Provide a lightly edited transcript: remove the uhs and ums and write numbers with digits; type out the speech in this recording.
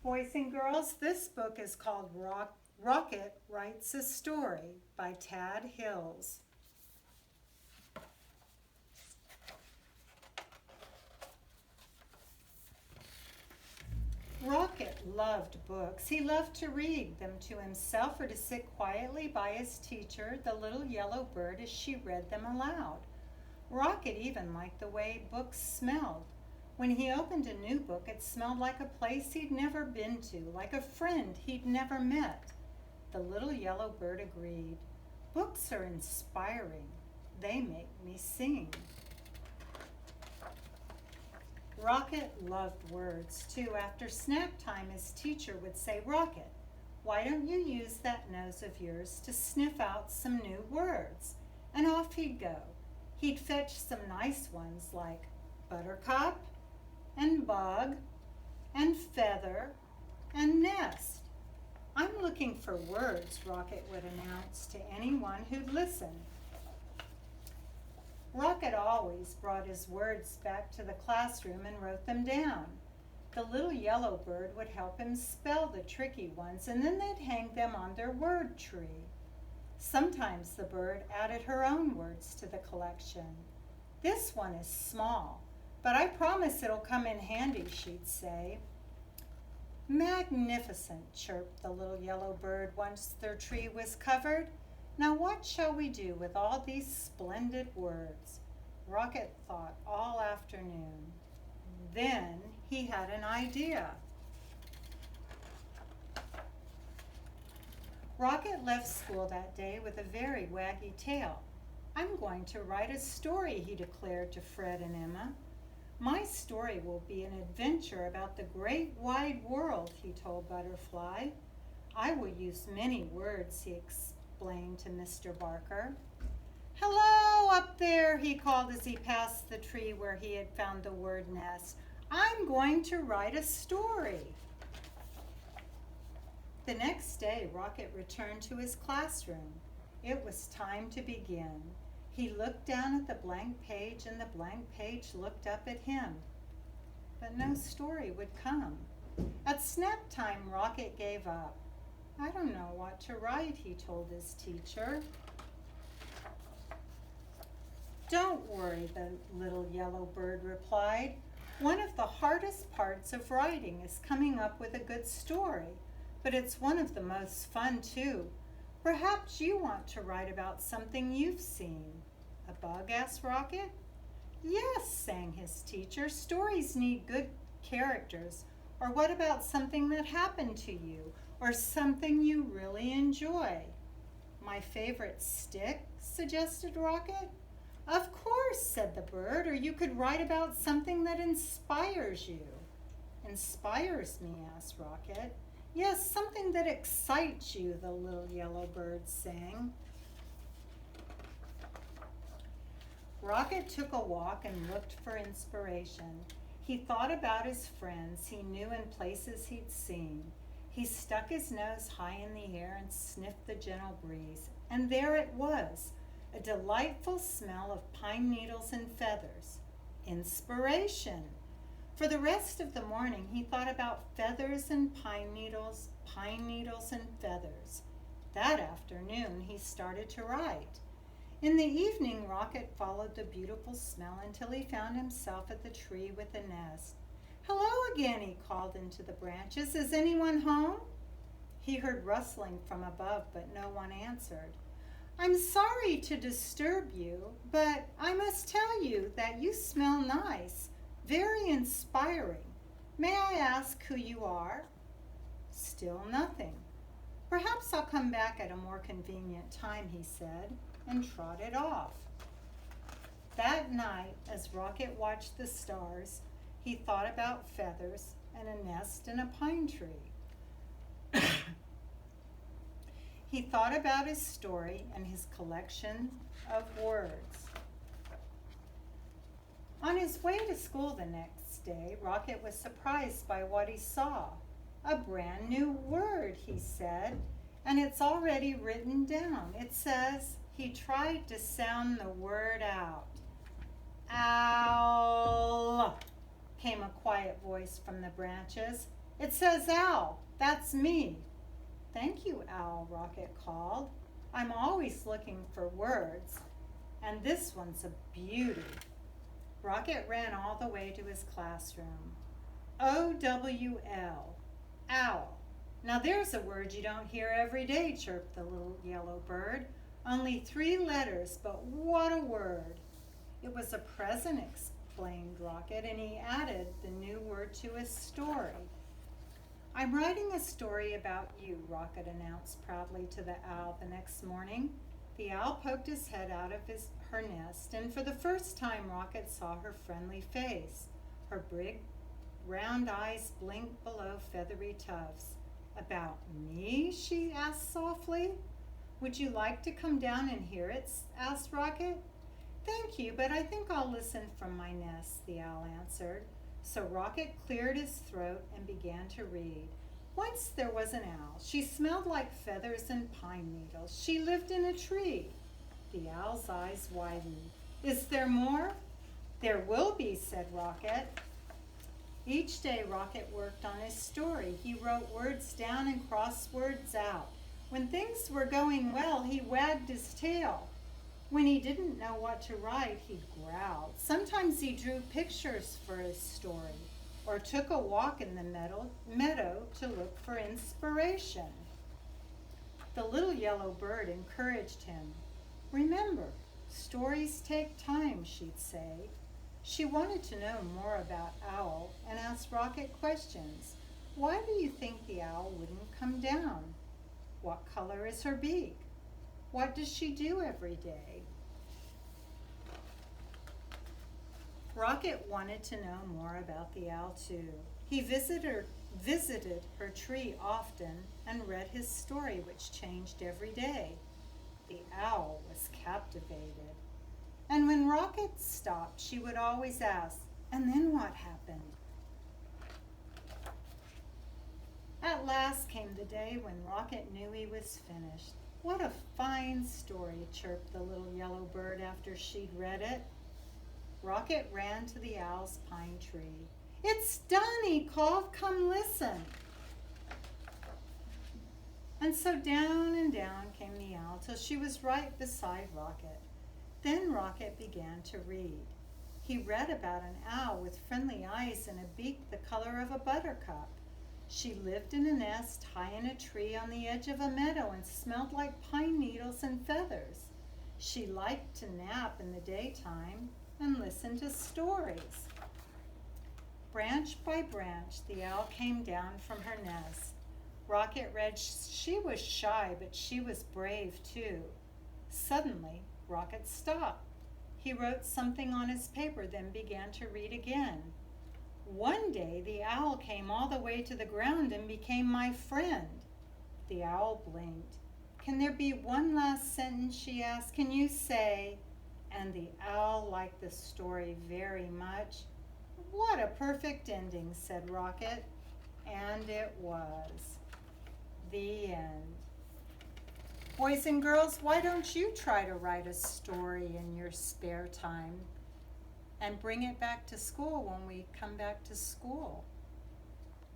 Boys and girls, this book is called Rocket Writes a Story by Tad Hills. Rocket loved books. He loved to read them to himself or to sit quietly by his teacher, the little yellow bird, as she read them aloud. Rocket even liked the way books smelled. When he opened a new book, it smelled like a place he'd never been to, like a friend he'd never met. The little yellow bird agreed. Books are inspiring. They make me sing. Rocket loved words, too. After snack time, his teacher would say, "Rocket, why don't you use that nose of yours to sniff out some new words?" And off he'd go. He'd fetch some nice ones like buttercup and bug and feather and nest. "I'm looking for words," Rocket would announce to anyone who'd listen. Rocket always brought his words back to the classroom and wrote them down. The little yellow bird would help him spell the tricky ones, and then they'd hang them on their word tree. Sometimes the bird added her own words to the collection. "This one is small, but I promise it'll come in handy," she'd say. "Magnificent," chirped the little yellow bird once their tree was covered. "Now what shall we do with all these splendid words?" Rocket thought all afternoon. Then he had an idea. Rocket left school that day with a very waggy tail. "I'm going to write a story," he declared to Fred and Emma. "My story will be an adventure about the great wide world," he told Butterfly. "I will use many words," he explained to Mr. Barker. "Hello, up there," he called as he passed the tree where he had found the word nest. "I'm going to write a story." The next day, Rocket returned to his classroom. It was time to begin. He looked down at the blank page, and the blank page looked up at him. But no story would come. At snack time, Rocket gave up. "I don't know what to write," he told his teacher. "Don't worry," the little yellow bird replied. "One of the hardest parts of writing is coming up with a good story, but it's one of the most fun too. Perhaps you want to write about something you've seen." "A bug?" asked Rocket. "Yes," sang his teacher. "Stories need good characters. Or what about something that happened to you, or something you really enjoy?" "My favorite stick?" suggested Rocket. "Of course," said the bird, "or you could write about something that inspires you." "Inspires me?" asked Rocket. "Yes, something that excites you," the little yellow bird sang. Rocket took a walk and looked for inspiration. He thought about his friends he knew and places he'd seen. He stuck his nose high in the air and sniffed the gentle breeze. And there it was, a delightful smell of pine needles and feathers. Inspiration! For the rest of the morning, he thought about feathers and pine needles and feathers. That afternoon, he started to write. In the evening, Rocket followed the beautiful smell until he found himself at the tree with the nest. "Hello again," he called into the branches. "Is anyone home?" He heard rustling from above, but no one answered. "I'm sorry to disturb you, but I must tell you that you smell nice, very inspiring. May I ask who you are?" Still nothing. "Perhaps I'll come back at a more convenient time," he said, and trotted off. That night, as Rocket watched the stars, he thought about feathers and a nest in a pine tree. He thought about his story and his collection of words. On his way to school the next day, Rocket was surprised by what he saw. "A brand new word," he said, "and it's already written down. It says," he tried to sound the word out. "Owl," came a quiet voice from the branches. It says Al, that's me. Thank you, Al, Rocket called. I'm always looking for words, and this one's a beauty. Rocket ran all the way to his classroom. O-W-L, owl. Now there's a word you don't hear every day, chirped the little yellow bird. Only 3 letters, but what a word. It was a present, explained Rocket, and he added the new word to his story. I'm writing a story about you, Rocket announced proudly to the owl the next morning. The owl poked his head out of her nest, and for the first time Rocket saw her friendly face. Her big, round eyes blinked below feathery tufts. About me? She asked softly. Would you like to come down and hear it? Asked Rocket. Thank you, but I think I'll listen from my nest, the owl answered. So Rocket cleared his throat and began to read. Once there was an owl. She smelled like feathers and pine needles. She lived in a tree. The owl's eyes widened. Is there more? There will be, said Rocket. Each day Rocket worked on his story. He wrote words down and crossed words out. When things were going well, he wagged his tail. When he didn't know what to write, he growled. Sometimes he drew pictures for his story, or took a walk in the meadow to look for inspiration. The little yellow bird encouraged him. Remember, stories take time, she'd say. She wanted to know more about Owl and asked Rocket questions. Why do you think the owl wouldn't come down? What color is her beak? What does she do every day? Rocket wanted to know more about the owl too. He visited her tree often and read his story, which changed every day. The owl was captivated. And when Rocket stopped, she would always ask, and then what happened? At last came the day when Rocket knew he was finished. What a fine story, chirped the little yellow bird after she'd read it. Rocket ran to the owl's pine tree. It's done, he called. Come listen. And so down and down came the owl till she was right beside Rocket. Then Rocket began to read. He read about an owl with friendly eyes and a beak the color of a buttercup. She lived in a nest high in a tree on the edge of a meadow and smelled like pine needles and feathers. She liked to nap in the daytime and listen to stories. Branch by branch, the owl came down from her nest. Rocket read she was shy, but she was brave too. Suddenly, Rocket stopped. He wrote something on his paper, then began to read again. One day, the owl came all the way to the ground and became my friend. The owl blinked. Can there be one last sentence, she asked. Can you say, and the owl liked the story very much? What a perfect ending, said Rocket. And it was. The end. Boys and girls, why don't you try to write a story in your spare time and bring it back to school when we come back to school?